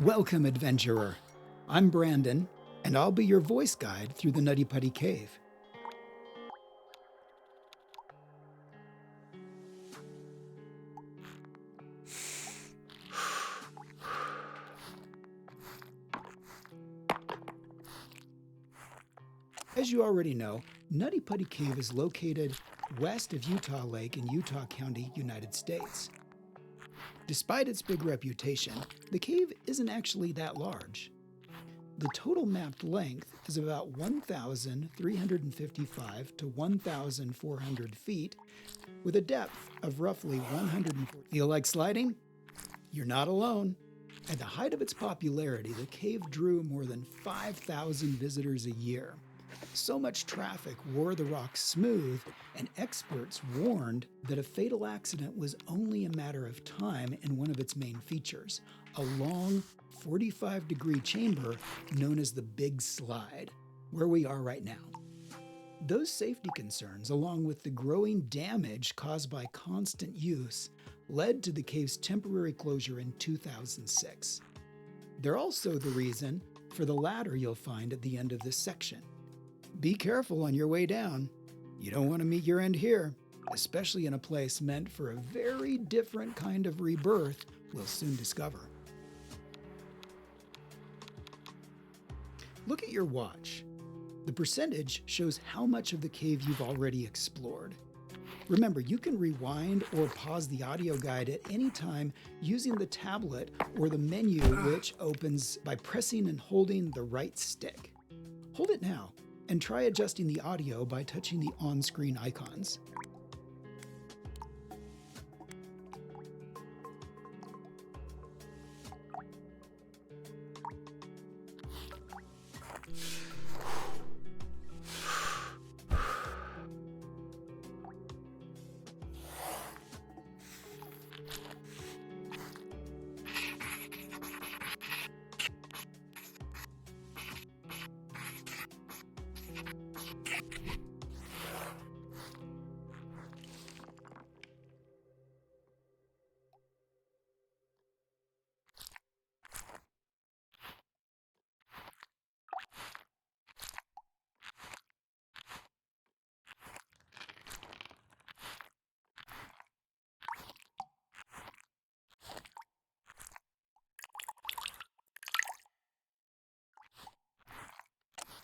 Welcome, adventurer. I'm Brandon, and I'll be your voice guide through the Nutty Putty Cave. As you already know, Nutty Putty Cave is located west of Utah Lake in Utah County, United States. Despite its big reputation, the cave isn't actually that large. The total mapped length is about 1,355 to 1,400 feet, with a depth of roughly 140. Feel like sliding? You're not alone. At the height of its popularity, the cave drew more than 5,000 visitors a year. So much traffic wore the rocks smooth, and experts warned that a fatal accident was only a matter of time in one of its main features, a long 45-degree chamber known as the Big Slide, where we are right now. Those safety concerns, along with the growing damage caused by constant use, led to the cave's temporary closure in 2006. They're also the reason for the ladder you'll find at the end of this section. Be careful on your way down. You don't want to meet your end here, especially in a place meant for a very different kind of rebirth we'll soon discover. Look at your watch. The percentage shows how much of the cave you've already explored. Remember, you can rewind or pause the audio guide at any time using the tablet or the menu, which opens by pressing and holding the right stick. Hold it now and try adjusting the audio by touching the on-screen icons.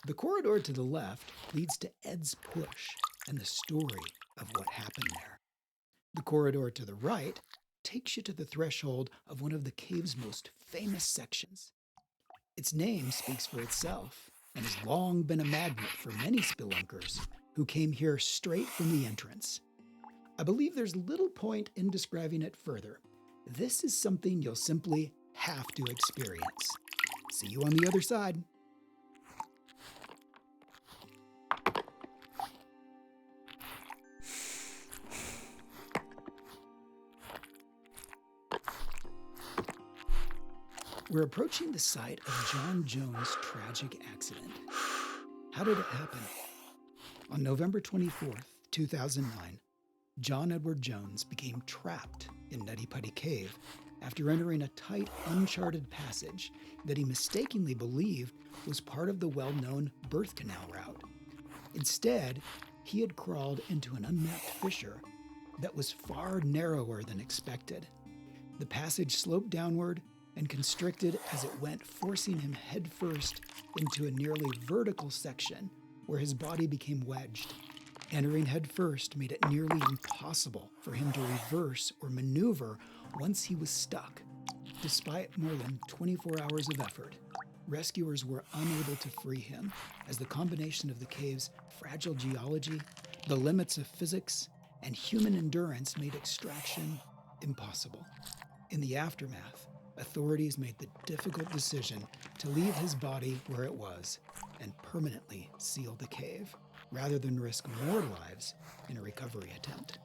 The corridor to the left leads to Ed's Push and the story of what happened there. The corridor to the right takes you to the threshold of one of the cave's most famous sections. Its name speaks for itself and has long been a magnet for many spelunkers who came here straight from the entrance. I believe there's little point in describing it further. This is something you'll simply have to experience. See you on the other side. We're approaching the site of John Jones' tragic accident. How did it happen? On November 24th, 2009, John Edward Jones became trapped in Nutty Putty Cave after entering a tight, uncharted passage that he mistakenly believed was part of the well-known birth canal route. Instead, he had crawled into an unmapped fissure that was far narrower than expected. The passage sloped downward and constricted as it went, forcing him headfirst into a nearly vertical section where his body became wedged. Entering headfirst made it nearly impossible for him to reverse or maneuver once he was stuck. Despite more than 24 hours of effort, rescuers were unable to free him, as the combination of the cave's fragile geology, the limits of physics, and human endurance made extraction impossible. In the aftermath, authorities made the difficult decision to leave his body where it was and permanently seal the cave, rather than risk more lives in a recovery attempt.